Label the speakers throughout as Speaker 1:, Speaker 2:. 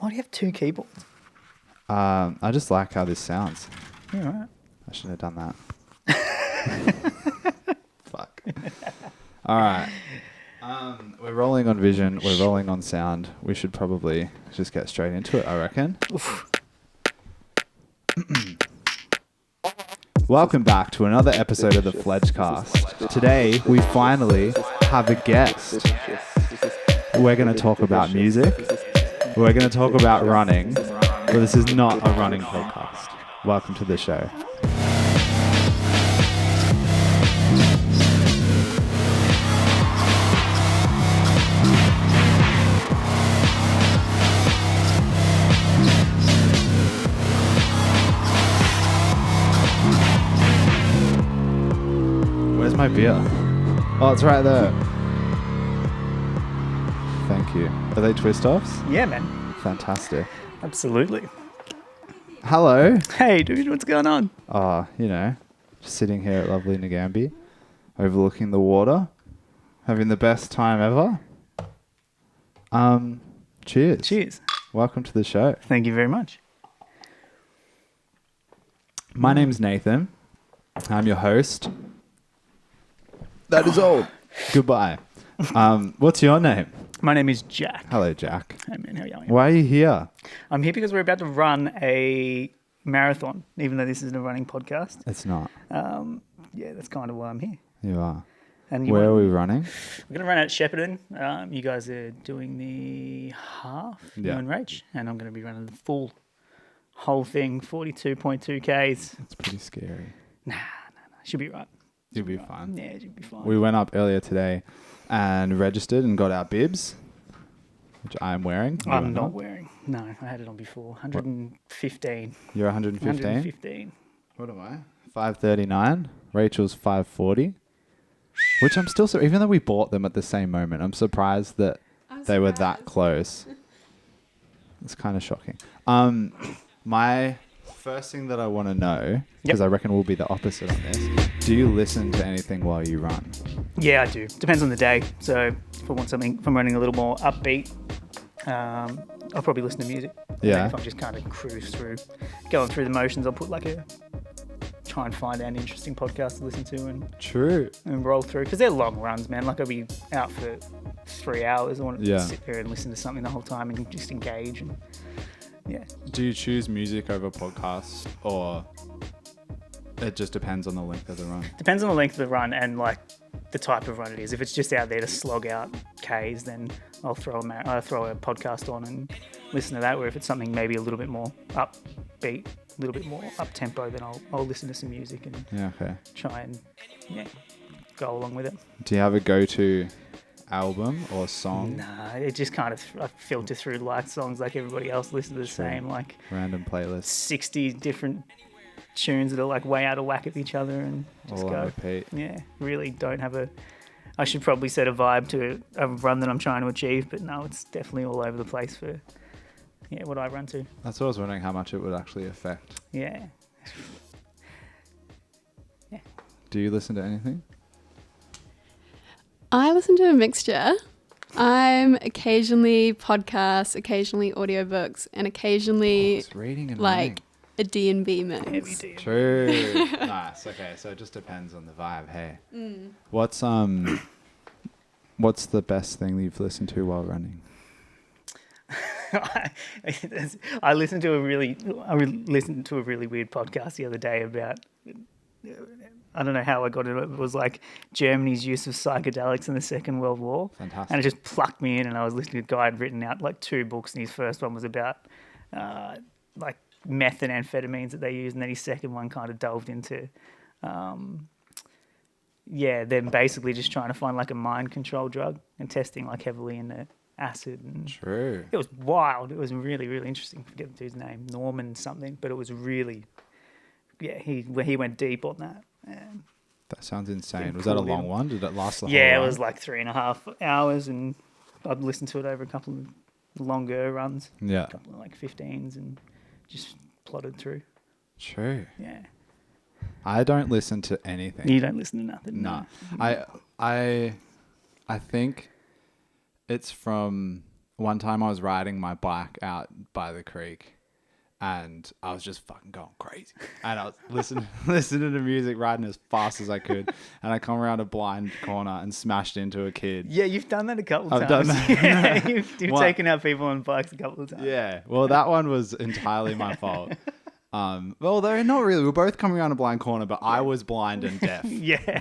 Speaker 1: Why do you have two keyboards?
Speaker 2: I just like how this sounds.
Speaker 1: Yeah, right.
Speaker 2: I shouldn't have done that. Fuck. All right. We're rolling on vision. We're rolling on sound. We should probably just get straight into it, I reckon. Welcome back to another episode of the Fledge Cast. Today, we finally have a guest. We're going to talk about music. We're going to talk about running. But this is not a running podcast. Welcome to the show. Where's my beer? Oh, it's right there. Thank you. Are they twist-offs?
Speaker 1: Yeah, man.
Speaker 2: Fantastic.
Speaker 1: Absolutely.
Speaker 2: Hello.
Speaker 1: Hey, dude, what's going on?
Speaker 2: Oh, just sitting here at lovely Nagambie, overlooking the water, having the best time ever. Cheers.
Speaker 1: Cheers.
Speaker 2: Welcome to the show.
Speaker 1: Thank you very much.
Speaker 2: My name's Nathan. I'm your host. That is all. Goodbye. What's your name?
Speaker 1: My name is Jack.
Speaker 2: Hello, Jack.
Speaker 1: Hey, man, how are you going?
Speaker 2: Why are you here?
Speaker 1: I'm here because we're about to run a marathon, even though this isn't a running podcast.
Speaker 2: It's not.
Speaker 1: Yeah, that's kind of why I'm here.
Speaker 2: You are.
Speaker 1: And
Speaker 2: Where are we running?
Speaker 1: We're going to run out at Shepparton. You guys are doing the half, you and Rach, and I'm going to be running the whole thing, 42.2 Ks.
Speaker 2: It's pretty scary.
Speaker 1: Nah. Should be right.
Speaker 2: You'll be fine.
Speaker 1: Yeah, you'll be fine.
Speaker 2: We went up earlier today and registered and got our bibs, which I'm wearing.
Speaker 1: I'm not wearing. No, I had it on before. 115.
Speaker 2: You're 115?
Speaker 1: 115.
Speaker 2: What am I? 539. Rachel's 540. Which I'm still... even though we bought them at the same moment, I'm surprised that they were that close. It's kind of shocking. My first thing that I want to know, because I reckon we'll be the opposite on this, do you listen to anything while you run?
Speaker 1: Yeah, I do. Depends on the day. So if I'm running a little more upbeat, I'll probably listen to music.
Speaker 2: Yeah.
Speaker 1: If I'm just kind of going through the motions, I'll put try and find an interesting podcast to listen to and roll through. Because they're long runs, man. Like I'll be out for 3 hours. I want to sit there and listen to something the whole time and just engage. And
Speaker 2: Do you choose music over podcasts, or it just depends on the length of the run?
Speaker 1: Depends on the length of the run and the type of run it is. If it's just out there to slog out Ks, then I'll throw a podcast on and listen to that. Where if it's something maybe a little bit more upbeat, a little bit more up tempo, then I'll listen to some music and try and go along with it.
Speaker 2: Do you have a go-to album or song?
Speaker 1: Nah, it just kind of I filter through songs like everybody else. Listen to the same
Speaker 2: random playlist,
Speaker 1: 60 different tunes that are way out of whack with each other and just
Speaker 2: all
Speaker 1: go.
Speaker 2: on repeat.
Speaker 1: Yeah, really don't have I should probably set a vibe to a run that I'm trying to achieve, but no, it's definitely all over the place for what I run to.
Speaker 2: That's what I was wondering, how much it would actually affect.
Speaker 1: Yeah.
Speaker 2: Do you listen to anything?
Speaker 3: I listen to a mixture. I'm occasionally podcasts, occasionally audiobooks, and occasionally
Speaker 2: it's reading and running.
Speaker 3: a D&B mix.
Speaker 1: Heavy D&B.
Speaker 2: True. Nice. Okay, so it just depends on the vibe. Hey, what's the best thing that you've listened to while running?
Speaker 1: I listened to a really weird podcast the other day about. I don't know how I got it. It was Germany's use of psychedelics in the Second World War.
Speaker 2: Fantastic.
Speaker 1: And it just plucked me in, and I was listening to a guy who'd written out 2 books, and his first one was about meth and amphetamines that they used, and then his second one kind of delved into them basically just trying to find a mind control drug and testing heavily into acid. And
Speaker 2: True.
Speaker 1: it was wild. It was really, really interesting. I forget the dude's name, Norman something, but it was really, he went deep on that.
Speaker 2: That sounds insane. Was that a long one? Did it last the whole
Speaker 1: Yeah,
Speaker 2: run?
Speaker 1: it was 3.5 hours, and I'd listened to it over a couple of longer runs.
Speaker 2: Yeah.
Speaker 1: A couple of 15s, and just plodded through.
Speaker 2: True.
Speaker 1: Yeah.
Speaker 2: I don't listen to anything.
Speaker 1: You don't listen to nothing?
Speaker 2: No. I think it's from one time I was riding my bike out by the creek and I was just fucking going crazy. And I was listening to music, riding as fast as I could. And I come around a blind corner and smashed into a kid.
Speaker 1: Yeah, you've done that a couple of
Speaker 2: I've
Speaker 1: times.
Speaker 2: done that.
Speaker 1: Yeah, you've taken out people on bikes a couple of times.
Speaker 2: Yeah. Well, that one was entirely my fault. Well, they're not really. We're both coming around a blind corner, but I was blind and deaf.
Speaker 1: Yeah.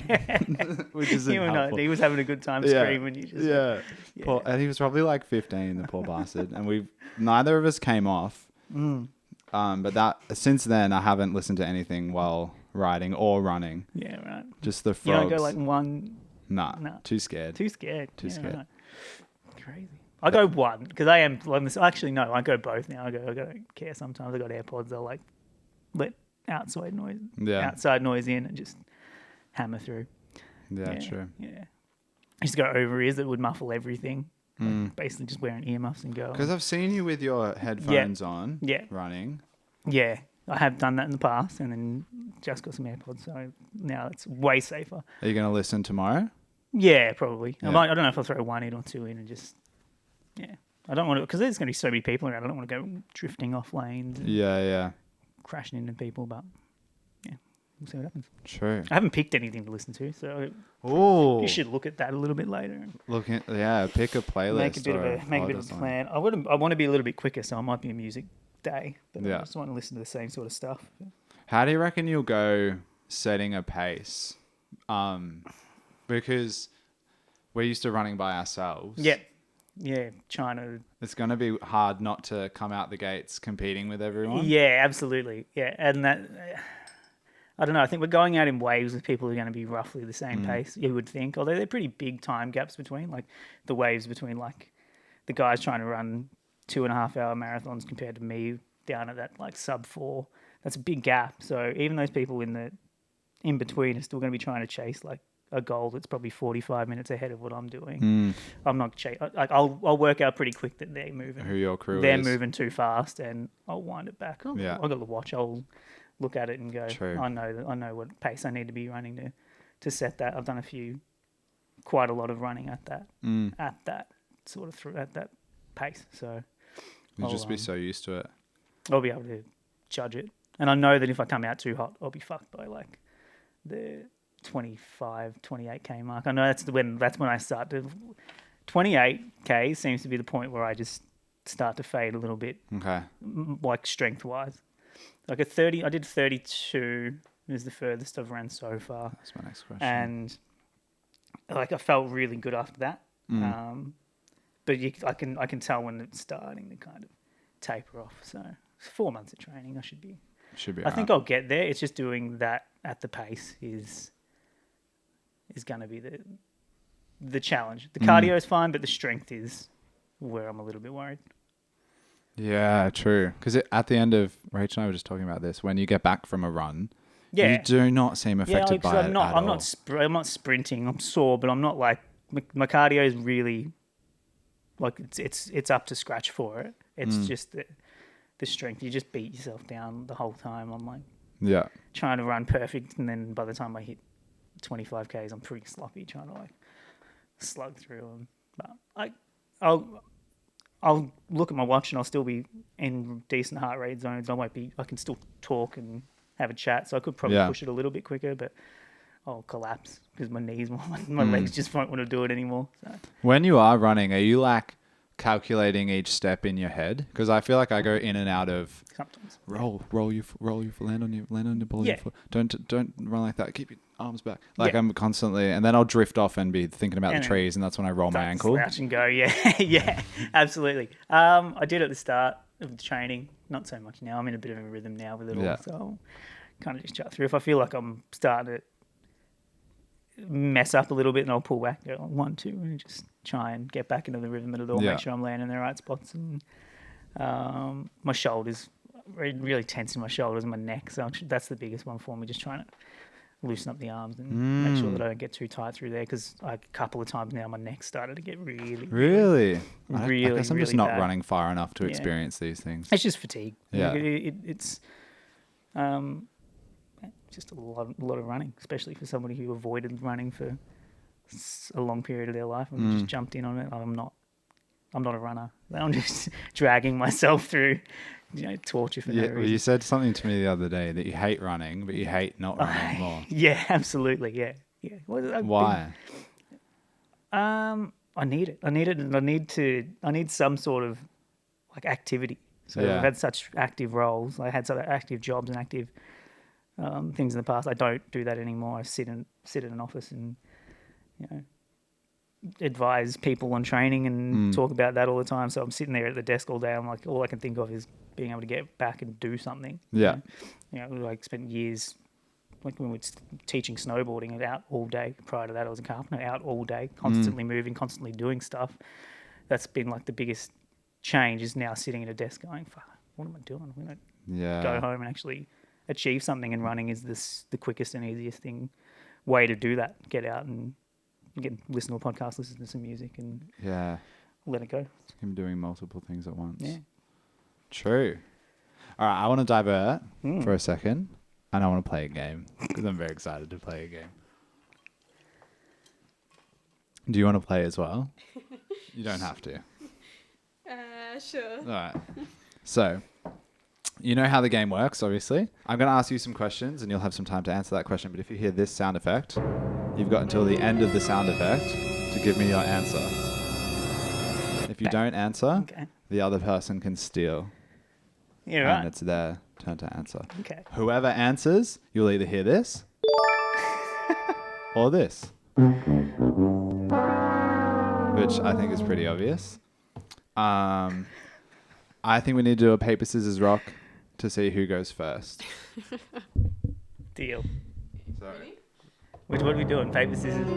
Speaker 2: Which isn't
Speaker 1: You were not.
Speaker 2: helpful.
Speaker 1: He was having a good time screaming. You just
Speaker 2: Yeah. Poor, and he was probably like 15, the poor bastard. And neither of us came off. But since then, I haven't listened to anything while riding or running.
Speaker 1: Yeah, right.
Speaker 2: Just the
Speaker 1: You
Speaker 2: frogs.
Speaker 1: don't go like one.
Speaker 2: Nah,
Speaker 1: No.
Speaker 2: too scared.
Speaker 1: Too scared.
Speaker 2: Too scared.
Speaker 1: Right. Crazy. I go one because I am. Actually, no, I go both now. I don't care. Sometimes I got AirPods. I'll like let outside noise in and just hammer through.
Speaker 2: Yeah, true.
Speaker 1: Yeah. I used to go over ears that would muffle everything. Like basically just wearing earmuffs and go.
Speaker 2: Because I've seen you with your headphones on running.
Speaker 1: Yeah, I have done that in the past and then just got some AirPods. So now it's way safer.
Speaker 2: Are you going to listen tomorrow?
Speaker 1: Yeah, probably.
Speaker 2: Yeah.
Speaker 1: I don't know if I'll throw one in or two in and just, I don't want to, because there's going to be so many people around. I don't want to go drifting off lanes and
Speaker 2: Yeah.
Speaker 1: crashing into people, but we'll see what happens.
Speaker 2: True.
Speaker 1: I haven't picked anything to listen to, so
Speaker 2: Oh,
Speaker 1: you should look at that a little bit later and
Speaker 2: pick a playlist.
Speaker 1: make a bit of a plan. I want to be a little bit quicker, so it might be a music day, but I just want to listen to the same sort of stuff.
Speaker 2: How do you reckon you'll go setting a pace? Because we're used to running by ourselves.
Speaker 1: Yeah, China.
Speaker 2: It's going to be hard not to come out the gates competing with everyone.
Speaker 1: Yeah, absolutely. Yeah, and that, I don't know, I think we're going out in waves with people who are going to be roughly the same pace, you would think, although they're pretty big time gaps between, like the waves between like the guys trying to run 2.5 hour marathons compared to me down at that like sub 4. That's a big gap. So even those people in between are still going to be trying to chase like a goal that's probably 45 minutes ahead of what I'm doing. I'm not I'll work out pretty quick that they're moving.
Speaker 2: Who your crew
Speaker 1: they're
Speaker 2: is.
Speaker 1: moving too fast, and I'll wind it back. I've got the watch. I'll look at it and go.
Speaker 2: True.
Speaker 1: I know what pace I need to be running to set that. I've done quite a lot of running at that at that pace. So
Speaker 2: You'll just be so used to it.
Speaker 1: I'll be able to judge it, and I know that if I come out too hot, I'll be fucked by like the 25, 28k mark. I know that's when I start to 28k seems to be the point where I just start to fade a little bit.
Speaker 2: Okay.
Speaker 1: Like strength wise, like at 30, I did 32 is the furthest I've ran so far.
Speaker 2: That's my next question.
Speaker 1: And like I felt really good after that. But I can tell when it's starting to kind of taper off. So it's 4 months of training. I should be. I think I'll get there. It's just doing that at the pace is going to be the challenge. The cardio is fine, but the strength is where I'm a little bit worried.
Speaker 2: Yeah, true. Because at the end of, Rachel and I were just talking about this, when you get back from a run, you do not seem affected by it at all.
Speaker 1: I'm not sprinting. I'm sore, but I'm not like my cardio is really like it's up to scratch for it. It's just the strength. You just beat yourself down the whole time. I'm like trying to run perfect, and then by the time I hit 25k's, I'm pretty sloppy trying to like slug through them. But I'll look at my watch and I'll still be in decent heart rate zones. I can still talk and have a chat, so I could probably push it a little bit quicker, but I'll collapse because my knees, my legs just won't want to do it anymore. So.
Speaker 2: When you are running, are you like calculating each step in your head? Because I feel like I go in and out of
Speaker 1: sometimes
Speaker 2: roll your land on your ball.
Speaker 1: Yeah.
Speaker 2: Don't run like that. Keep your arms back. Like I'm constantly, and then I'll drift off and be thinking about the trees, and that's when I roll my ankle.
Speaker 1: Slouch and go. Yeah, absolutely. I did at the start of the training, not so much now. I'm in a bit of a rhythm now with it all, so I'll kind of just chat through. If I feel like I'm starting to mess up a little bit, and I'll pull back, go 1, 2, and just try and get back into the rhythm of it all. Make sure I'm landing in the right spots, and my shoulders, really tensing my shoulders and my neck. So that's the biggest one for me. Just trying to loosen up the arms and make sure that I don't get too tight through there. Because a couple of times now, my neck started to get really.
Speaker 2: I guess I'm just not
Speaker 1: bad.
Speaker 2: running far enough to experience these things.
Speaker 1: It's just fatigue.
Speaker 2: Yeah.
Speaker 1: It's just a lot of running, especially for somebody who avoided running for a long period of their life and just jumped in on it. I'm not I'm not a runner. I'm just dragging myself through, torture for no
Speaker 2: Yeah,
Speaker 1: reason.
Speaker 2: well, you said something to me the other day that you hate running, but you hate not running more.
Speaker 1: Yeah, absolutely. Yeah.
Speaker 2: Why?
Speaker 1: I need it. And I need some sort of like activity. So
Speaker 2: Yeah.
Speaker 1: I've had such active roles. I had such active jobs and active things in the past. I don't do that anymore. I sit in an office and advise people on training and talk about that all the time. So I'm sitting there at the desk all day. I'm like, all I can think of is being able to get back and do something.
Speaker 2: Yeah.
Speaker 1: Like spent years, like when we were teaching snowboarding, out all day. Prior to that, I was a carpenter, out all day, constantly moving, constantly doing stuff. That's been like the biggest change, is now sitting at a desk going, fuck, what am I doing? I'm going to go home and actually achieve something, and running is the quickest and easiest way to do that. Get out and listen to a podcast, listen to some music, and let it go.
Speaker 2: Him doing multiple things at once.
Speaker 1: Yeah.
Speaker 2: True. All right, I want to divert for a second, and I want to play a game because I'm very excited to play a game. Do you want to play as well? You don't have to.
Speaker 3: Sure.
Speaker 2: All right. So, you know how the game works, obviously. I'm going to ask you some questions, and you'll have some time to answer that question. But if you hear this sound effect, you've got until the end of the sound effect to give me your answer. If you don't answer, the other person can steal.
Speaker 1: Yeah, right.
Speaker 2: And it's their turn to answer.
Speaker 1: Okay.
Speaker 2: Whoever answers, you'll either hear this or this, which I think is pretty obvious. I think we need to do a paper, scissors, rock to see who goes first.
Speaker 1: Deal.
Speaker 2: So,
Speaker 1: What are we doing? Paper, scissors?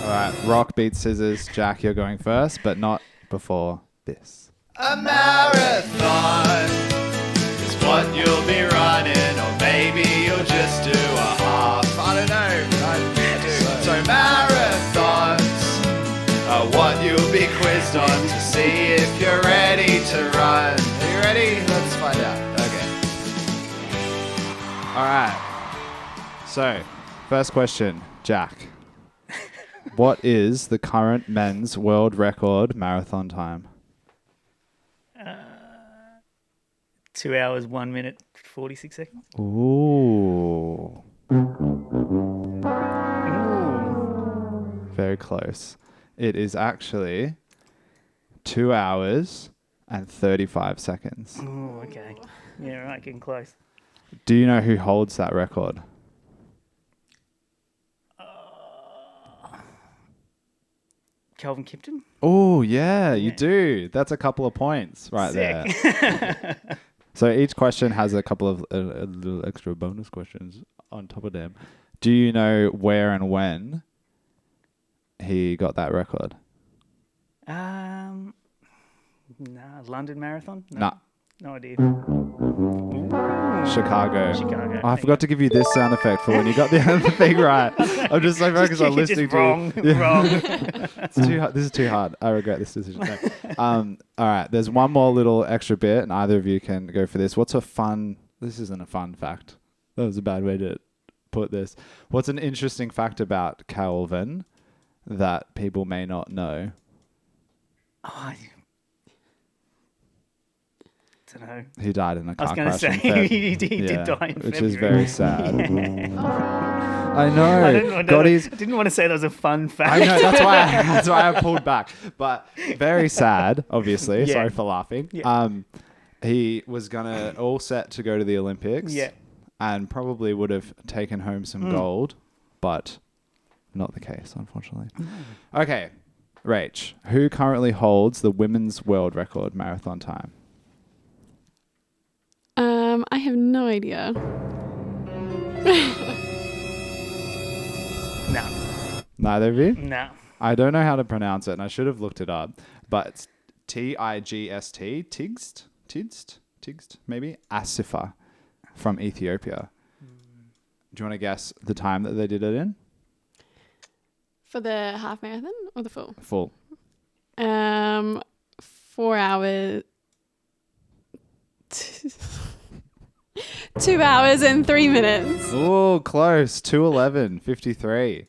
Speaker 2: all right, rock beats scissors. Jack, you're going first, but not before this.
Speaker 4: A marathon is what you'll be running, or maybe you'll just do a half. I don't know. So marathons are what you'll be quizzed on to see if you're ready to run. Are you ready? Let's find out. Okay.
Speaker 2: All right. So, first question, Jack. What is the current men's world record marathon time?
Speaker 1: 2 hours, 1 minute, 46 seconds.
Speaker 2: Ooh.
Speaker 1: Ooh.
Speaker 2: Very close. It is actually 2 hours and 35 seconds.
Speaker 1: Oh, okay. Yeah, right, getting close.
Speaker 2: Do you know who holds that record?
Speaker 1: Calvin Kipton?
Speaker 2: Oh, yeah, you do. That's a couple of points right there. So each question has a couple of a little extra bonus questions on top of them. Do you know where and when he got that record?
Speaker 1: London Marathon?
Speaker 2: Nah.
Speaker 1: No idea.
Speaker 2: Chicago.
Speaker 1: Chicago.
Speaker 2: Oh, I forgot to give you this sound effect for when you got the other thing right. I'm just so focused on listening to
Speaker 1: wrong,
Speaker 2: you.
Speaker 1: wrong.
Speaker 2: It's too hard. This is too hard. I regret this decision. No. All right. There's one more little extra bit, and either of you can go for this. This isn't a fun fact. That was a bad way to put this. What's an interesting fact about Calvin that people may not know?
Speaker 1: Oh, I don't know.
Speaker 2: He died in a
Speaker 1: I was
Speaker 2: car
Speaker 1: going to
Speaker 2: crash.
Speaker 1: say, he did die in
Speaker 2: which
Speaker 1: February.
Speaker 2: is very sad.
Speaker 1: Yeah.
Speaker 2: I know.
Speaker 1: I didn't want to say that was a fun fact.
Speaker 2: I know. That's why I pulled back. But very sad, obviously.
Speaker 1: Yeah.
Speaker 2: Sorry for laughing.
Speaker 1: Yeah.
Speaker 2: He was gonna all set to go to the Olympics.
Speaker 1: Yeah.
Speaker 2: And probably would have taken home some gold, but not the case, unfortunately. Okay, Rach, who currently holds the women's world record marathon time?
Speaker 3: I have no idea.
Speaker 1: No.
Speaker 2: Neither of you?
Speaker 1: No.
Speaker 2: I don't know how to pronounce it, and I should have looked it up. But it's Tigst, Tigst, maybe? Asifa from Ethiopia. Do you want to guess the time that they did it in?
Speaker 3: For the half marathon or the full?
Speaker 2: Full.
Speaker 3: 4 hours. 2 hours and 3 minutes.
Speaker 2: Oh, close. 2:11:53.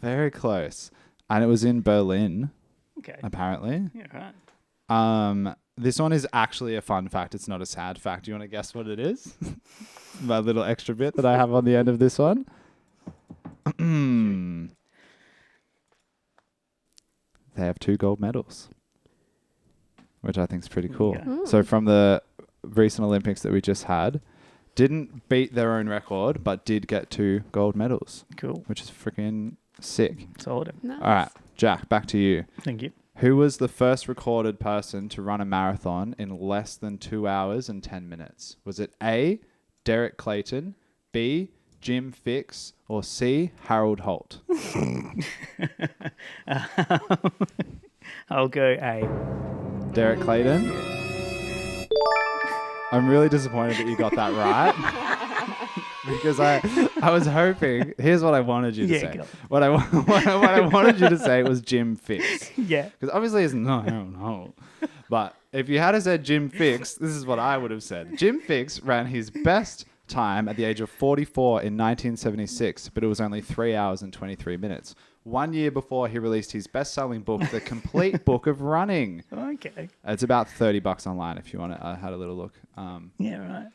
Speaker 2: Very close. and it was in Berlin,
Speaker 1: Okay.
Speaker 2: apparently.
Speaker 1: Yeah, right.
Speaker 2: This one is actually a fun fact. It's not a sad fact. Do you want to guess what it is? My little extra bit that I have on the end of this one. They have 2 gold medals, which I think is pretty cool.
Speaker 1: Yeah.
Speaker 2: So from the recent Olympics that we just had, didn't beat their own record, but did get 2 gold medals,
Speaker 1: Cool.
Speaker 2: which is freaking sick.
Speaker 1: Solid.
Speaker 3: Nice.
Speaker 2: All right, Jack, back to you.
Speaker 1: Thank you.
Speaker 2: Who was the first recorded person to run a marathon in less than 2 hours and 10 minutes? Was it A, Derek Clayton, B, Jim Fix, or C, Harold Holt?
Speaker 1: I'll go A.
Speaker 2: Derek Clayton? I'm really disappointed that you got that right. Because I was hoping. Here's what I wanted you to say.
Speaker 1: Go.
Speaker 2: What I wanted you to say was Jim Fix.
Speaker 1: Yeah.
Speaker 2: Because obviously it's no. But if you had said Jim Fix, this is what I would have said. Jim Fix ran his best time at the age of 44 in 1976, but it was only 3 hours and 23 minutes. 1 year before he released his best-selling book, The Complete Book of Running.
Speaker 1: Okay.
Speaker 2: It's about $30 online if you want it. I had a little look.
Speaker 1: Yeah, right.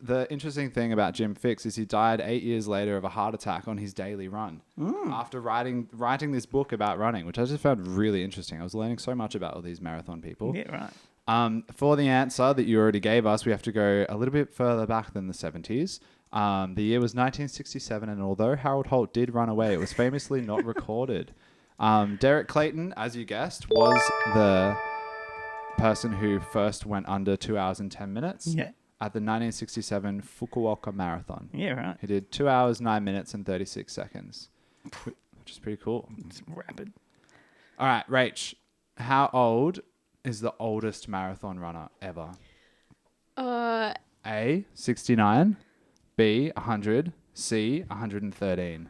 Speaker 2: The interesting thing about Jim Fix is he died 8 years later of a heart attack on his daily run after writing this book about running, which I just found really interesting. I was learning so much about all these marathon people.
Speaker 1: Yeah, right.
Speaker 2: For the answer that you already gave us, we have to go a little bit further back than the 70s. The year was 1967, and although Harold Holt did run away, it was famously not recorded. Derek Clayton, as you guessed, was the person who first went under 2 hours and 10 minutes.
Speaker 1: Yeah.
Speaker 2: At the 1967 Fukuoka Marathon.
Speaker 1: Yeah, right.
Speaker 2: He did 2 hours, 9 minutes, and 36 seconds, which is pretty cool.
Speaker 1: It's rapid.
Speaker 2: All right, Rach, how old is the oldest marathon runner ever? A, 69, B, 100, C, 113.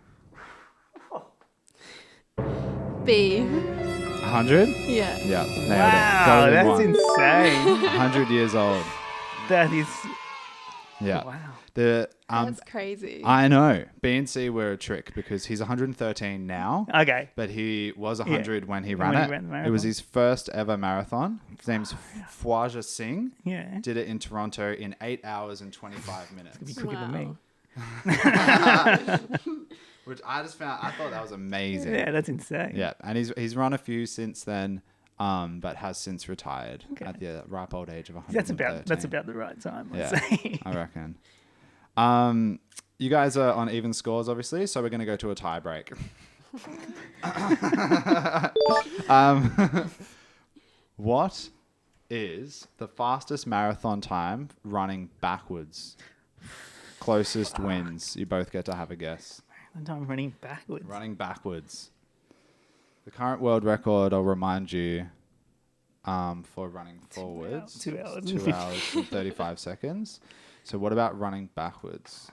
Speaker 3: B.
Speaker 2: 100?
Speaker 3: Yeah.
Speaker 2: Yeah, nailed
Speaker 1: Wow,
Speaker 2: it.
Speaker 1: that's
Speaker 2: Golden one.
Speaker 1: insane.
Speaker 2: 100 years old.
Speaker 1: That is.
Speaker 2: Yeah.
Speaker 1: Wow.
Speaker 3: That's crazy.
Speaker 2: I know. B and C were a trick because he's 113 now.
Speaker 1: Okay.
Speaker 2: But he was 100 when he ran
Speaker 1: When
Speaker 2: it.
Speaker 1: he ran the
Speaker 2: It was
Speaker 1: marathon.
Speaker 2: his first ever marathon. His name's Fwaja Singh.
Speaker 1: Yeah.
Speaker 2: Did it in Toronto in 8 hours and 25 minutes.
Speaker 1: Be quicker than me.
Speaker 2: Which I thought that was amazing.
Speaker 1: Yeah, that's insane.
Speaker 2: Yeah, and he's run a few since then, but has since retired at the ripe old age of 113.
Speaker 1: That's about the right time, I'd
Speaker 2: Yeah,
Speaker 1: say.
Speaker 2: I reckon. You guys are on even scores, obviously, so we're going to go to a tie break. What is the fastest marathon time running backwards? Closest wins. You both get to have a guess.
Speaker 1: And I'm running backwards.
Speaker 2: Running backwards. The current world record, I'll remind you, for running forwards.
Speaker 1: 2 hours.
Speaker 2: 2 hours and 35 seconds. So what about running backwards?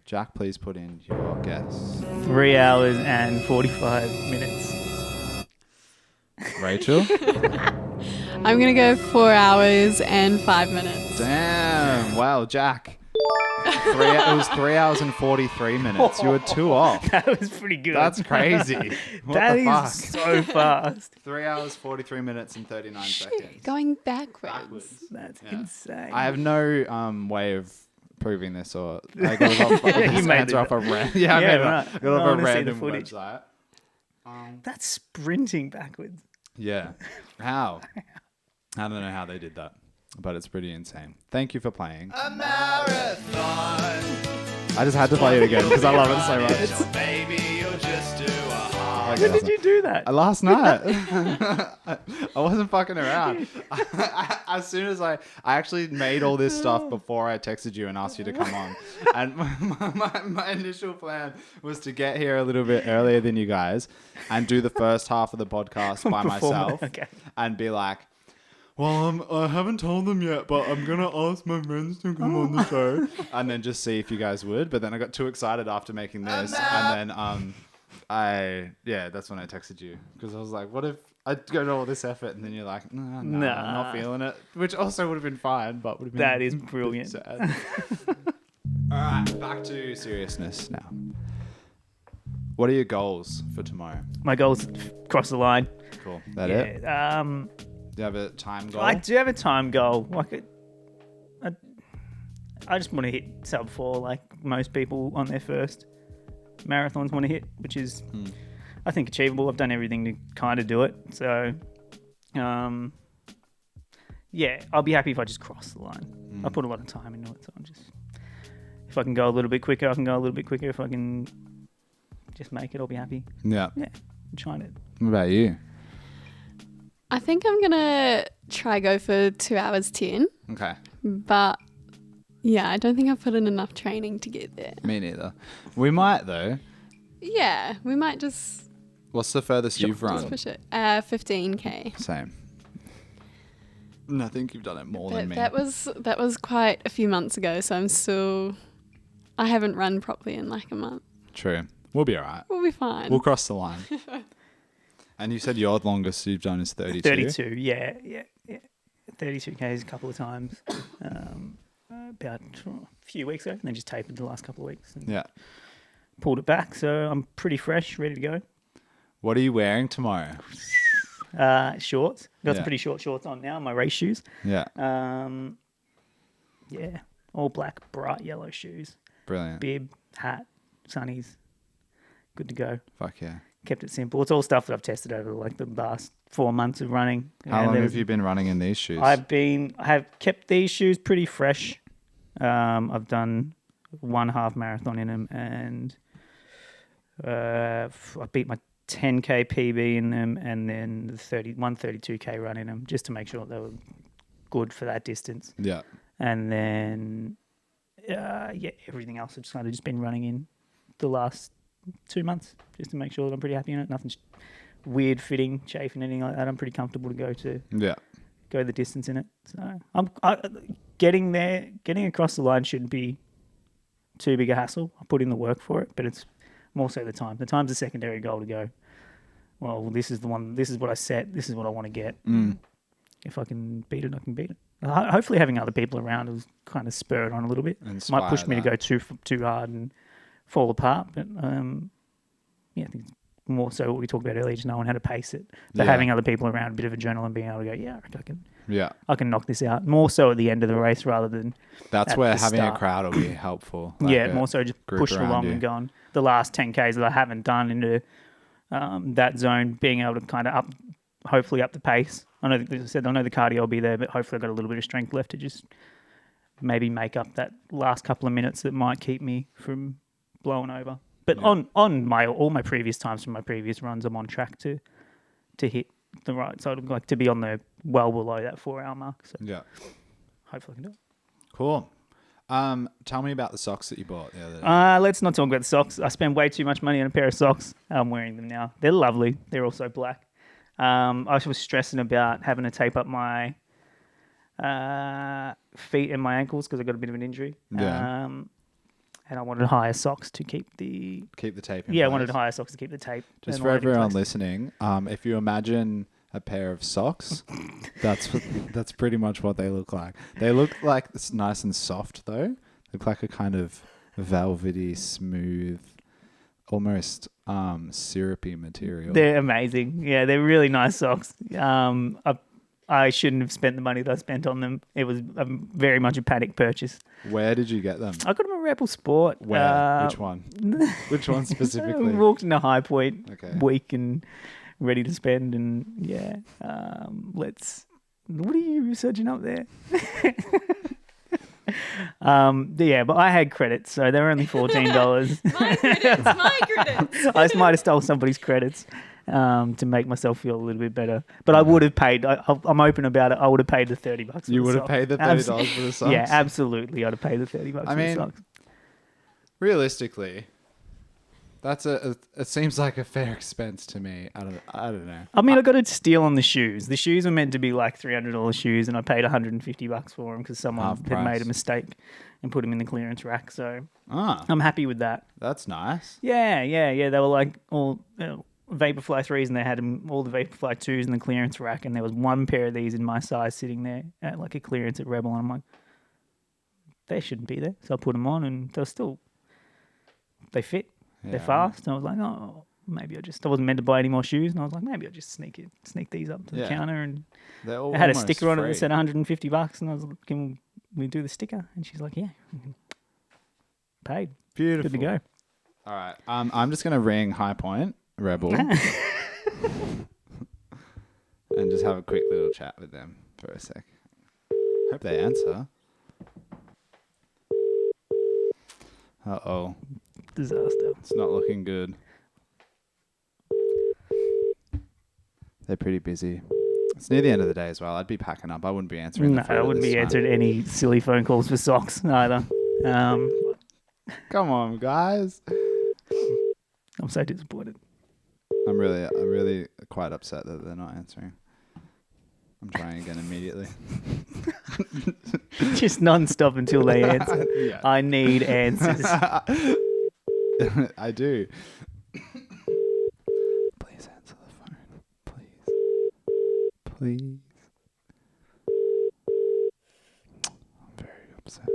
Speaker 2: Jack, please put in your guess.
Speaker 1: 3 hours and 45 minutes.
Speaker 2: Rachel?
Speaker 3: I'm going to go 4 hours and 5 minutes.
Speaker 2: Damn. Wow, Jack. It was 3 hours and 43 minutes. You were 2 off.
Speaker 1: That was pretty good.
Speaker 2: That's crazy. What
Speaker 1: That
Speaker 2: the
Speaker 1: is
Speaker 2: fuck?
Speaker 1: so fast.
Speaker 2: 3 hours, 43 minutes, and 39 seconds.
Speaker 3: Going backwards.
Speaker 1: That's
Speaker 2: Yeah.
Speaker 1: insane.
Speaker 2: I have no way of proving this, or I got it off,
Speaker 1: You made
Speaker 2: answer
Speaker 1: it
Speaker 2: off
Speaker 1: up.
Speaker 2: I got
Speaker 1: Yeah,
Speaker 2: it
Speaker 1: right.
Speaker 2: off
Speaker 1: I
Speaker 2: a
Speaker 1: wanna see the
Speaker 2: random
Speaker 1: footage.
Speaker 2: website.
Speaker 1: That's sprinting backwards.
Speaker 2: Yeah. How? I don't know how they did that, but it's pretty insane. Thank you for playing.
Speaker 4: A marathon.
Speaker 2: I just had to play it again because I love it so much.
Speaker 4: So maybe you'll just do a half.
Speaker 1: When did you do that?
Speaker 2: Last night. I wasn't fucking around. As soon as I actually made all this stuff before I texted you and asked you to come on. And my initial plan was to get here a little bit earlier than you guys and do the first half of the podcast by myself
Speaker 1: Okay.
Speaker 2: and be like, well, I haven't told them yet, but I'm going to ask my friends to come on the show and then just see if you guys would. But then I got too excited after making this. And then that's when I texted you because I was like, what if I go to all this effort and then you're like, no, I'm not feeling it, which also would have been fine, but would have been
Speaker 1: That is
Speaker 2: a bit
Speaker 1: brilliant.
Speaker 2: sad. All right, back to seriousness now. What are your goals for tomorrow?
Speaker 1: My goal is to cross the line.
Speaker 2: Cool. That it?
Speaker 1: Do
Speaker 2: you have a time goal?
Speaker 1: I do have a time goal. I just want to hit sub 4 like most people on their first marathons want to hit, which is, I think, achievable. I've done everything to kind of do it. So, yeah, I'll be happy if I just cross the line. I put a lot of time into it, so I'm just, if I can go a little bit quicker, I can go a little bit quicker. If I can just make it, I'll be happy.
Speaker 2: Yeah.
Speaker 1: Yeah, I'm trying it.
Speaker 2: What about you?
Speaker 3: I think I'm going to try go for 2 hours 10.
Speaker 2: Okay.
Speaker 3: But yeah, I don't think I've put in enough training to get there.
Speaker 2: Me neither. We might though.
Speaker 3: Yeah, we might just
Speaker 2: What's the furthest you've run?
Speaker 3: push it. 15k.
Speaker 2: Same. And I think you've done it more than me.
Speaker 3: That was quite a few months ago, so I haven't run properly in like a month.
Speaker 2: True. We'll be all right.
Speaker 3: We'll be fine.
Speaker 2: We'll cross the line. And you said your longest you've done is 32?
Speaker 1: 32, yeah. 32Ks a couple of times. About a few weeks ago, and then just tapered the last couple of weeks. And
Speaker 2: Yeah.
Speaker 1: pulled it back, so I'm pretty fresh, ready to go.
Speaker 2: What are you wearing tomorrow?
Speaker 1: Shorts. Got some
Speaker 2: Yeah.
Speaker 1: pretty short shorts on now, my race shoes.
Speaker 2: Yeah.
Speaker 1: Yeah, all black, bright yellow shoes.
Speaker 2: Brilliant.
Speaker 1: Bib, hat, sunnies. Good to go.
Speaker 2: Fuck yeah.
Speaker 1: Kept it simple. It's all stuff that I've tested over like the last 4 months of running.
Speaker 2: How long have you been running in these shoes?
Speaker 1: I have kept these shoes pretty fresh. I've done 1 half marathon in them, and I beat my 10k PB in them, and then the 32k run in them, just to make sure they were good for that distance.
Speaker 2: Yeah.
Speaker 1: And then everything else I've just kind of just been running in the last 2 months, just to make sure that I'm pretty happy in it. Nothing's weird fitting, chafing, anything like that. I'm pretty comfortable to go the distance in it. So I'm getting across the line shouldn't be too big a hassle. I put in the work for it, but it's more so the time. The time's a secondary goal to go, well, this is the one, this is what I set, this is what I want to get. If I can beat it, I can beat it. Hopefully having other people around will kind of spur it on a little bit. Might push me to go too hard and fall apart, but I think it's more so what we talked about earlier, just knowing how to pace it. But having other people around, a bit of adrenaline, being able to go, I reckon I can knock this out. More so at the end of the race rather than
Speaker 2: That's where having a crowd will be helpful.
Speaker 1: More so just pushing along and going. The last 10Ks that I haven't done into that zone, being able to kind of hopefully up the pace. I know the cardio will be there, but hopefully I've got a little bit of strength left to just maybe make up that last couple of minutes that might keep me from blowing over. But on all my previous times from my previous runs, I'm on track to hit the right side, like to be on the well below that 4 hour mark. So hopefully I can do it.
Speaker 2: Cool. Tell me about the socks that you bought the other day.
Speaker 1: Let's not talk about the socks. I spent way too much money on a pair of socks. I'm wearing them now. They're lovely. They're also black. I was stressing about having to tape up my feet and my ankles because I got a bit of an injury.
Speaker 2: Yeah.
Speaker 1: And I wanted higher socks to keep the
Speaker 2: tape in
Speaker 1: place. I
Speaker 2: place.
Speaker 1: wanted higher socks to keep the tape.
Speaker 2: Just for everyone listening, if you imagine a pair of socks, that's pretty much what they look like. They look like it's nice and soft though. They look like a kind of velvety, smooth, almost syrupy material.
Speaker 1: They're amazing. Yeah, they're really nice socks. I shouldn't have spent the money that I spent on them. It was very much a panic purchase.
Speaker 2: Where did you get them?
Speaker 1: I got them at Rebel Sport.
Speaker 2: Where? Which one? Which one specifically?
Speaker 1: I walked into High Point,
Speaker 2: Okay.
Speaker 1: weak and ready to spend, and what are you searching up there? But I had credits, so they were only $14.
Speaker 3: My credits.
Speaker 1: I just might have stole somebody's credits to make myself feel a little bit better. But I would have paid. I'm open about it. I would have paid the $30 for
Speaker 2: You
Speaker 1: the
Speaker 2: would have
Speaker 1: socks.
Speaker 2: paid the $30 for the socks?
Speaker 1: Yeah, absolutely. I'd have paid the $30 for the socks.
Speaker 2: Realistically, it seems like a fair expense to me. I don't know.
Speaker 1: I mean, I got a steal on the shoes. The shoes were meant to be like $300 shoes, and I paid $150 for them because someone
Speaker 2: Half
Speaker 1: had
Speaker 2: price.
Speaker 1: made a mistake and put them in the clearance rack. So
Speaker 2: Ah,
Speaker 1: I'm happy with that.
Speaker 2: that's nice.
Speaker 1: Yeah. They were like all Vaporfly 3s, and they had all the Vaporfly 2s in the clearance rack, and there was one pair of these in my size sitting there at like a clearance at Rebel, and I'm like, they shouldn't be there. So I put them on, and they fit. They're fast. And I was like, oh, maybe I wasn't meant to buy any more shoes. And I was like, maybe I'll just sneak these up to the counter. And it had a sticker on it that said $150. And I was like, can we do the sticker? And she's like, yeah. Paid.
Speaker 2: Beautiful.
Speaker 1: Good to go.
Speaker 2: All right. I'm just going to ring High Point Rebel and just have a quick little chat with them for a sec. Hope they answer. Uh-oh.
Speaker 1: Disaster.
Speaker 2: It's not looking good. They're pretty busy. It's near the end of the day as well. I'd be packing up. I wouldn't be answering the phone.
Speaker 1: No, I wouldn't be answering any silly phone calls for socks either.
Speaker 2: Come on, guys.
Speaker 1: I'm so disappointed.
Speaker 2: I'm really quite upset that they're not answering. I'm trying again immediately.
Speaker 1: Just non-stop until they answer.
Speaker 2: Yeah.
Speaker 1: I need answers.
Speaker 2: I do. Please answer the phone. Please. I'm very upset.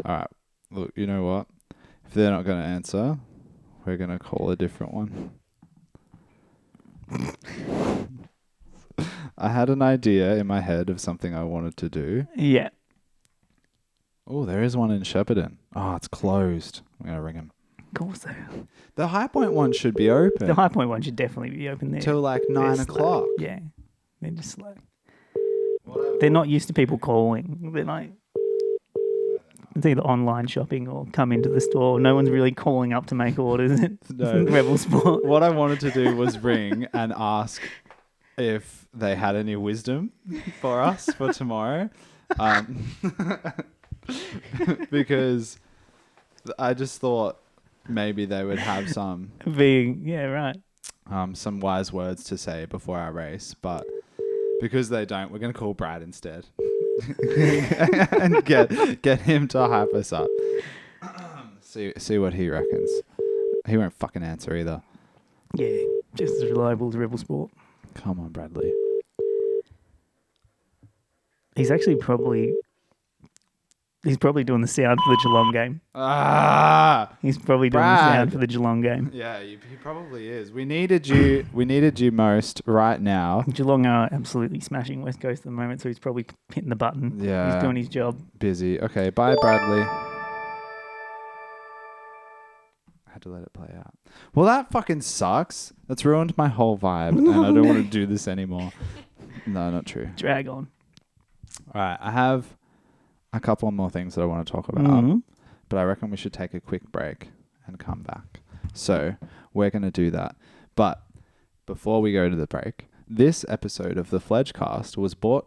Speaker 2: All right. Look, you know what? If they're not going to answer, we're going to call a different one. I had an idea in my head of something I wanted to do.
Speaker 1: Yeah.
Speaker 2: Oh, there is one in Shepparton. Oh, it's closed. I'm going to ring him.
Speaker 1: Of course they are.
Speaker 2: The High Point one should be open.
Speaker 1: The High Point one should definitely be open there.
Speaker 2: Till like
Speaker 1: They're
Speaker 2: 9
Speaker 1: slow.
Speaker 2: o'clock.
Speaker 1: Yeah. They're just slow. They're not used to people calling. They're like, it's either online shopping or come into the store. No one's really calling up to make orders at
Speaker 2: No.
Speaker 1: Rebel Sport.
Speaker 2: What I wanted to do was ring and ask if they had any wisdom for us for tomorrow. Because I just thought maybe they would have some some wise words to say before our race, but because they don't, we're going to call Brad instead and get him to hype us up. See what he reckons. He won't fucking answer either.
Speaker 1: Yeah, just as reliable as Rebel Sport.
Speaker 2: Come on, Bradley.
Speaker 1: He's probably doing the sound for the Geelong game. He's probably doing the sound for the Geelong game.
Speaker 2: Yeah, he probably is. We needed you. We needed you most right now.
Speaker 1: Geelong are absolutely smashing West Coast at the moment, so he's probably hitting the button.
Speaker 2: Yeah,
Speaker 1: he's doing his job.
Speaker 2: Busy. Okay, bye, Bradley. I had to let it play out. Well, that fucking sucks. That's ruined my whole vibe, and I don't want to do this anymore. No, not true.
Speaker 1: Drag on.
Speaker 2: All right, I have a couple more things that I want to talk about, but I reckon we should take a quick break and come back. So we're going to do that. But before we go to the break, this episode of the Fledge Cast was brought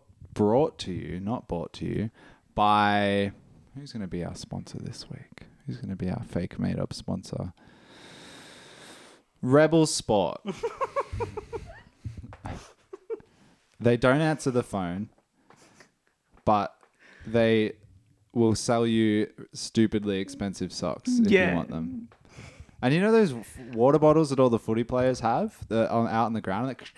Speaker 2: to you by... Who's going to be our sponsor this week? Who's going to be our fake made-up sponsor? Rebel Sport. They don't answer the phone, but they will sell you stupidly expensive socks if you want them. And you know those water bottles that all the footy players have out on the ground? Like,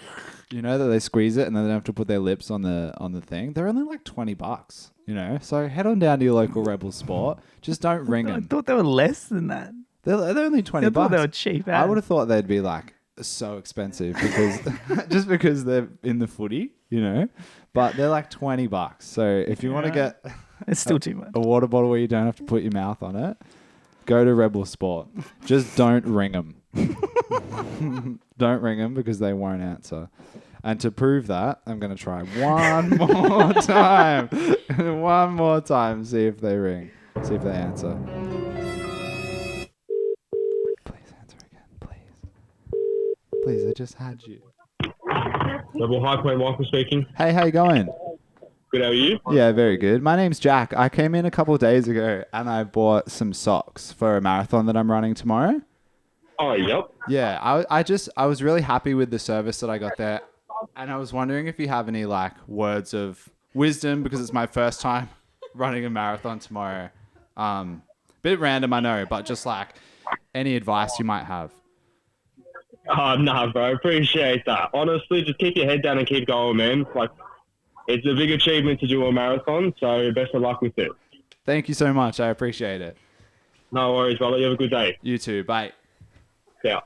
Speaker 2: you know that they squeeze it and then they don't have to put their lips on the thing? They're only like $20, you know? So head on down to your local Rebel Sport. Just don't ring them.
Speaker 1: I thought they were less than that.
Speaker 2: They're only $20.
Speaker 1: I thought they were cheap.
Speaker 2: I would have thought they'd be like so expensive because just because they're in the footy, you know? But they're like $20. So if you want to get
Speaker 1: it's still too much.
Speaker 2: A water bottle where you don't have to put your mouth on it, go to Rebel Sport. Just don't ring them. Don't ring them because they won't answer. And to prove that, I'm going to try one more time. One more time. See if they ring. See if they answer. Please answer again. Please. Please, I just had you.
Speaker 5: Rebel High Point, Michael speaking.
Speaker 2: Hey, how you going?
Speaker 5: Good, how are you?
Speaker 2: Yeah, very good. My name's Jack. I came in a couple of days ago and I bought some socks for a marathon that I'm running tomorrow.
Speaker 5: Oh, yep.
Speaker 2: Yeah, I was really happy with the service that I got there. And I was wondering if you have any like words of wisdom because it's my first time running a marathon tomorrow. Bit random, I know, but just like any advice you might have.
Speaker 5: Oh, nah, bro. Appreciate that. Honestly, just keep your head down and keep going, man. Like, it's a big achievement to do a marathon, so best of luck with it.
Speaker 2: Thank you so much. I appreciate it.
Speaker 5: No worries, brother. You have a good day.
Speaker 2: You too. Bye.
Speaker 5: Yeah.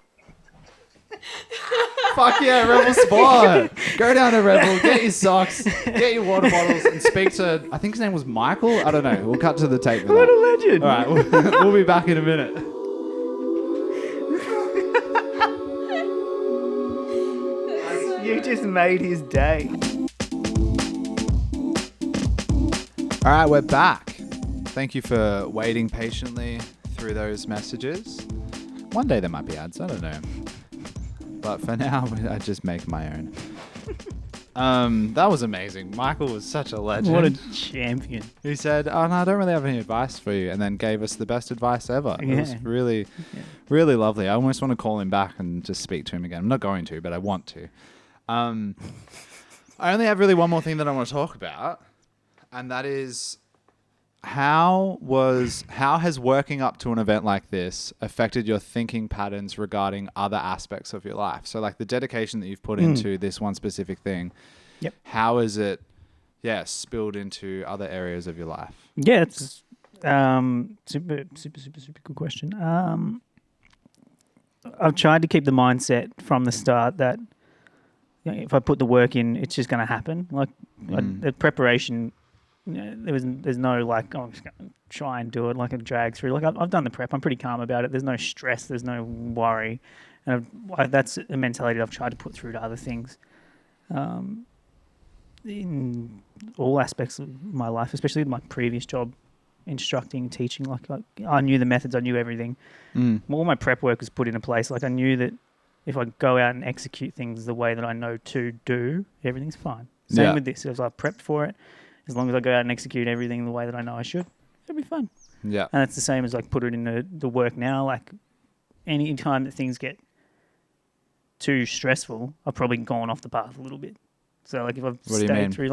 Speaker 2: Fuck yeah, Rebel Sport. Go down to Rebel, get your socks, get your water bottles, and speak to, I think his name was Michael. I don't know. We'll cut to the tape with
Speaker 1: What
Speaker 2: that.
Speaker 1: a legend.
Speaker 2: All right, we'll be back in a minute.
Speaker 1: You just made his day.
Speaker 2: All right, we're back. Thank you for waiting patiently through those messages. One day there might be ads, I don't know. But for now, I just make my own. That was amazing. Michael was such a legend.
Speaker 1: What a champion.
Speaker 2: He said, oh, no, I don't really have any advice for you, and then gave us the best advice ever. It was really, really lovely. I almost want to call him back and just speak to him again. I'm not going to, but I want to. I only have really one more thing that I want to talk about, and that is how has working up to an event like this affected your thinking patterns regarding other aspects of your life? So like the dedication that you've put into this one specific thing.
Speaker 1: Yep.
Speaker 2: How is it, spilled into other areas of your life?
Speaker 1: Yeah, it's super good question. I've tried to keep the mindset from the start that if I put the work in, it's just going to happen. Like the preparation, there's no like, I'm just going to try and do it like a drag through. Like I've done the prep. I'm pretty calm about it. There's no stress. There's no worry. And that's a mentality that I've tried to put through to other things. In all aspects of my life, especially my previous job, instructing, teaching, like I knew the methods, I knew everything. All my prep work was put into place. Like I knew that if I go out and execute things the way that I know to do, everything's fine. Same with this. As I've prepped for it, as long as I go out and execute everything the way that I know I should, it'll be fun.
Speaker 2: Yeah.
Speaker 1: And it's the same as like put it in the work now. Like any time that things get too stressful, I've probably gone off the path a little bit. So like if I've stayed through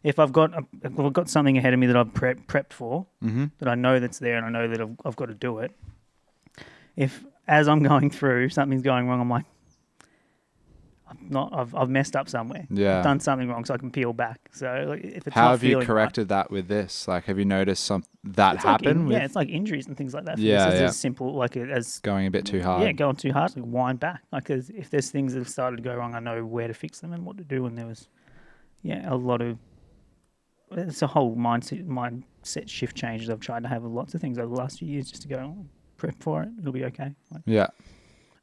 Speaker 1: if I've got something ahead of me that I've prepped for, that I know that's there and I know that I've got to do it. If as I'm going through something's going wrong, I'm like, I've messed up somewhere.
Speaker 2: Yeah.
Speaker 1: I've done something wrong, so I can peel back. So like, if it's
Speaker 2: how
Speaker 1: not
Speaker 2: have you
Speaker 1: feeling
Speaker 2: corrected that with this? Like, have you noticed that
Speaker 1: it's
Speaker 2: happen?
Speaker 1: Like it's like injuries and things like that.
Speaker 2: Yeah,
Speaker 1: it's as simple like as
Speaker 2: going a bit too hard.
Speaker 1: Yeah, going too hard. Like wind back. Like if there's things that have started to go wrong, I know where to fix them and what to do. And there was, a lot of. It's a whole mindset shift changes. I've tried to have lots of things over the last few years just to go prep for it. It'll be okay. Like,
Speaker 2: yeah.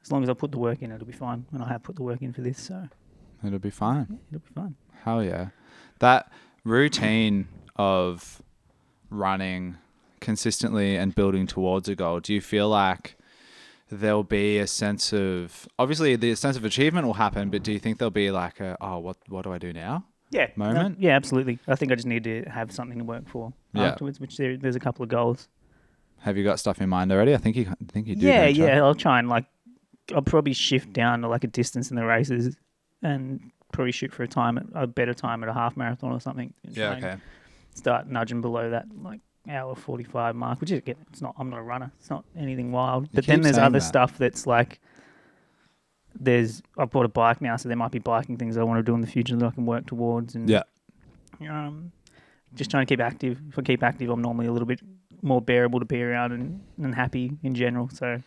Speaker 1: As long as I put the work in, it'll be fine. And I have put the work in for this, so
Speaker 2: it'll be fine.
Speaker 1: Yeah, it'll be fine.
Speaker 2: Hell yeah. That routine of running consistently and building towards a goal, do you feel like there'll be a sense of, obviously the sense of achievement will happen, but do you think there'll be like what do I do now?
Speaker 1: Yeah.
Speaker 2: Moment?
Speaker 1: Yeah, absolutely. I think I just need to have something to work for afterwards, which there's a couple of goals.
Speaker 2: Have you got stuff in mind already? I think you do.
Speaker 1: Yeah. I'll try and I'll probably shift down to like a distance in the races and probably shoot for a better time at a half marathon or something.
Speaker 2: Yeah, okay.
Speaker 1: Start nudging below that like hour 45 mark, which is it's not. I'm not a runner. It's not anything wild. But then there's other stuff that's like. I've bought a bike now, so there might be biking things I want to do in the future that I can work towards. And just trying to keep active. If I keep active, I'm normally a little bit more bearable to be around and happy in general. So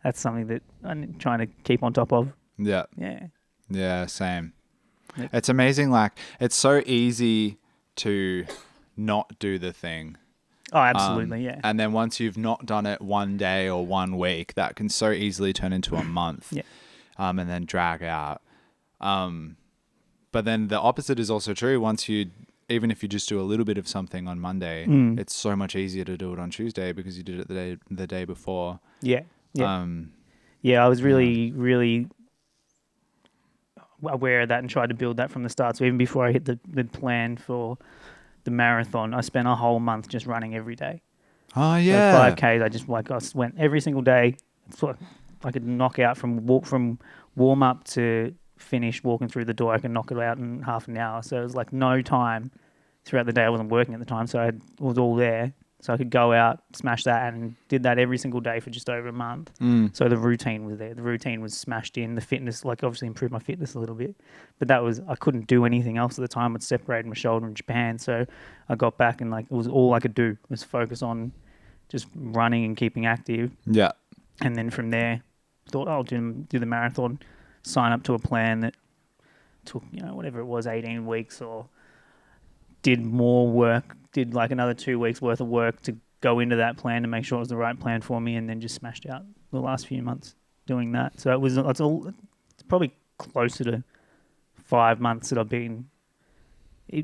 Speaker 1: that's something that I'm trying to keep on top of.
Speaker 2: Yeah.
Speaker 1: Yeah.
Speaker 2: Yeah, same.
Speaker 1: Yep.
Speaker 2: It's amazing. Like, it's so easy to not do the thing.
Speaker 1: Oh, absolutely, yeah.
Speaker 2: And then once you've not done it one day or 1 week, that can so easily turn into a month.
Speaker 1: Yeah.
Speaker 2: And then drag out. But then the opposite is also true. Even if you just do a little bit of something on Monday, it's so much easier to do it on Tuesday because you did it the day before.
Speaker 1: Yeah. Yeah. I was really, really aware of that and tried to build that from the start. So even before I hit the plan for the marathon, I spent a whole month just running every day.
Speaker 2: Oh yeah.
Speaker 1: So 5Ks, I went every single day. So I could knock out from warm up to finish walking through the door. I could knock it out in half an hour. So it was like no time throughout the day. I wasn't working at the time, so it was all there. So I could go out, smash that, and did that every single day for just over a month. So the routine was there. The routine was smashed in. The fitness, obviously improved my fitness a little bit. But I couldn't do anything else at the time. I'd separated my shoulder in Japan. So I got back and it was all I could do was focus on just running and keeping active.
Speaker 2: Yeah.
Speaker 1: And then from there, thought I'll do the marathon, sign up to a plan that took, whatever it was, 18 weeks, or did more work, did like another 2 weeks worth of work to go into that plan to make sure it was the right plan for me, and then just smashed out the last few months doing that. So it's probably closer to 5 months that I've been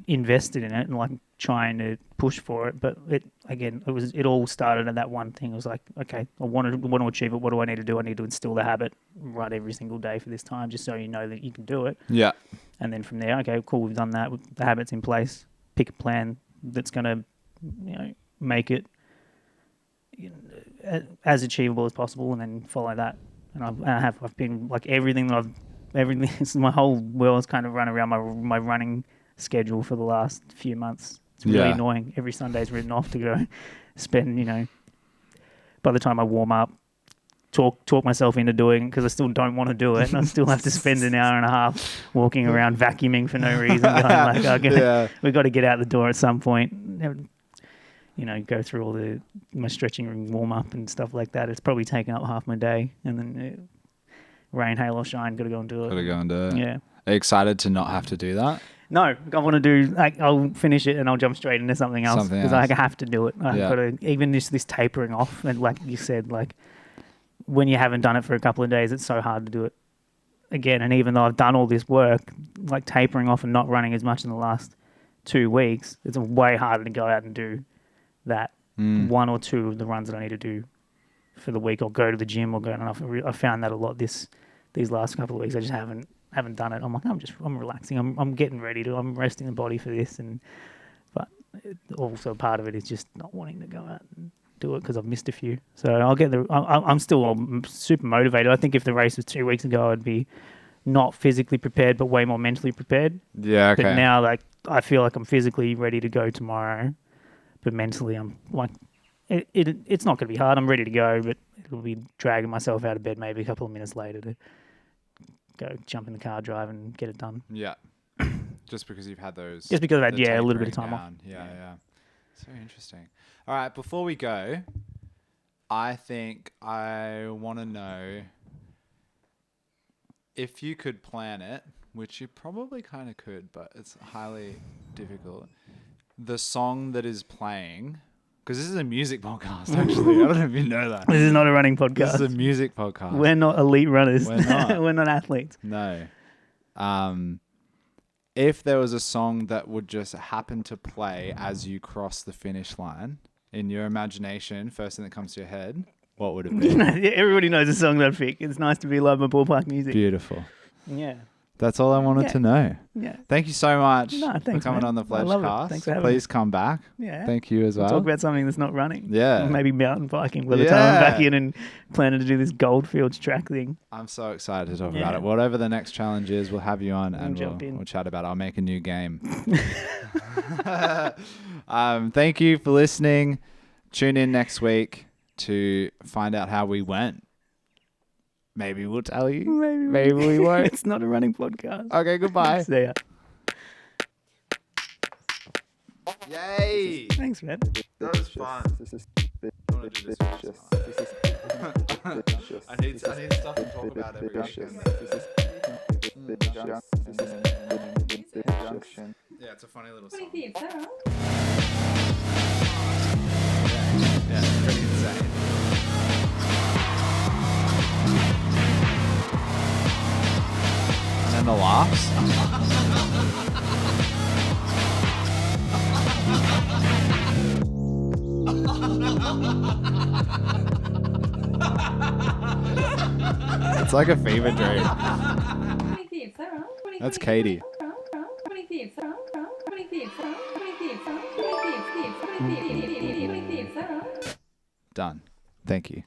Speaker 1: invested in it and like trying to push for it. But it all started at that one thing. It was like, okay, I want to achieve it. What do I need to do? I need to instill the habit, run every single day for this time, just so you know that you can do it.
Speaker 2: Yeah.
Speaker 1: And then from there, okay, cool, we've done that. The habit's in place. Pick a plan that's going to, make it as achievable as possible, and then follow that. And I've been like everything, my whole world's kind of run around my running schedule for the last few months. It's really annoying. Every Sunday's written off to go spend, by the time I warm up, talk myself into doing, because I still don't want to do it, and I still have to spend an hour and a half walking around vacuuming for no reason, going like, okay, we've got to get out the door at some point. Go through all my stretching and warm up and stuff like that. It's probably taken up half my day, and then rain, hail or shine, got to go and do it.
Speaker 2: Got to go and do it.
Speaker 1: Yeah.
Speaker 2: Are you excited to not have to do that?
Speaker 1: No, I want to do. I'll finish it and I'll jump straight into something else, because I have to do it. I've got to, even this tapering off, and like you said, like when you haven't done it for a couple of days, it's so hard to do it again. And even though I've done all this work, like tapering off and not running as much in the last 2 weeks, it's way harder to go out and do that one or two of the runs that I need to do for the week, or go to the gym, or go. And I found that a lot these last couple of weeks. I just haven't done it. I'm like, I'm relaxing. I'm getting ready to. I'm resting the body for this, but also part of it is just not wanting to go out and do it because I've missed a few. So I'm still super motivated. I think if the race was 2 weeks ago, I'd be not physically prepared, but way more mentally prepared.
Speaker 2: Yeah. Okay.
Speaker 1: But now, like, I feel like I'm physically ready to go tomorrow, but mentally, I'm like, it's not going to be hard. I'm ready to go, but it'll be dragging myself out of bed maybe a couple of minutes later to go jump in the car, drive, and get it done.
Speaker 2: Yeah. Just because you've had those.
Speaker 1: Just because I've had a little bit of time off.
Speaker 2: Yeah. So interesting. All right, before we go, I think I want to know if you could plan it, which you probably kind of could, but it's highly difficult. The song that is playing, because this is a music podcast, actually. I don't know if you know that.
Speaker 1: This is not a running podcast.
Speaker 2: This is a music podcast.
Speaker 1: We're not elite runners.
Speaker 2: We're not.
Speaker 1: We're not athletes.
Speaker 2: No. If there was a song that would just happen to play as you cross the finish line, in your imagination, first thing that comes to your head, what would it be?
Speaker 1: Everybody knows the song that I pick. It's nice to be loved by ballpark music.
Speaker 2: Beautiful.
Speaker 1: Yeah.
Speaker 2: That's all I wanted to know.
Speaker 1: Yeah.
Speaker 2: Thank you so much
Speaker 1: for
Speaker 2: coming on the Fledge Cast.
Speaker 1: Thanks for having me.
Speaker 2: Please come back.
Speaker 1: Yeah.
Speaker 2: Thank you as well.
Speaker 1: Talk about something that's not running.
Speaker 2: Yeah.
Speaker 1: Maybe mountain biking by the time I'm back in and planning to do this Goldfields track thing.
Speaker 2: I'm so excited to talk about it. Whatever the next challenge is, we'll have you on and we'll chat about it. I'll make a new game. Thank you for listening. Tune in next week to find out how we went. Maybe we'll tell you. Maybe we won't.
Speaker 1: It's not a running podcast.
Speaker 2: Okay, goodbye.
Speaker 1: See ya.
Speaker 2: Yay!
Speaker 1: Thanks, man.
Speaker 2: That was fun. I want to do this. I need stuff to talk about every weekend. Yeah, it's a funny little song. Yeah, it's pretty insane. And then the laughs. It's like a fever dream. That's Katie. Done. Thank you.